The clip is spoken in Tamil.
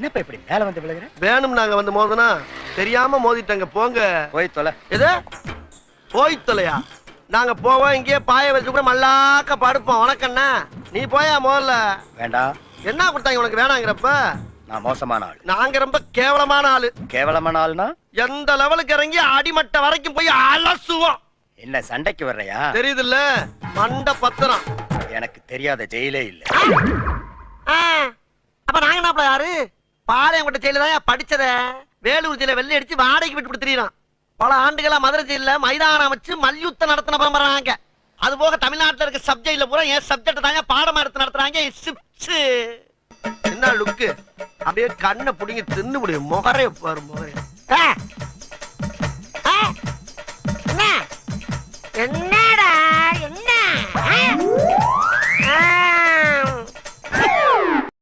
என்னப்பா இப்படி மேல வந்து விழுகிற? வேணும் நாங்க வந்து மோதனா தெரியாம மோதிட்டங்க. போங்க போய் தொலை. எது போய் தொலையா? நாங்க போவோம், இங்கே பாய வச்சு கூட மல்லாக்க படுப்போம். உனக்கண்ணா நீ போயா முதல்ல. வேண்டாம். என்ன கொடுத்தாங்க உனக்கு வேணாங்கிறப்ப? நான் மோசமான ஆள். நாங்க ரொம்ப கேவலமான ஆளு. கேவலமான ஆள்னா எந்த லெவலுக்கு இறங்கி அடிமட்ட வரைக்கும் போய் அலசுவோம். என்ன சண்டைக்கு வர்றையா? தெரியுதுல்ல, மண்ட பத்திரம். எனக்கு தெரியாத ஜெயிலே இல்ல. அப்ப நாங்க என்ன யாரு? பாளையங்கோட்டை ஜெயில தான் படிச்சத. வேலூர் ஜெயில வெள்ளை அடிச்சு வாடகைக்கு விட்டு கொடுத்துறான். பல ஆண்டுகளா மதுரை ஜெயில மைதானம் அமைச்சு மல்யுத்தம் நடத்தின பரம்பராங்க. அது போக தமிழ்நாட்டில் இருக்க சப்ஜெக்ட்ல பூரா என் சப்ஜெக்ட் தாங்க பாடமா எடுத்து நடத்துறாங்க. என்ன லுக்கு? அப்படியே கண்ணை புடிங்கி தின்னு முடியும். முகரே பாரு முகரே. என்ன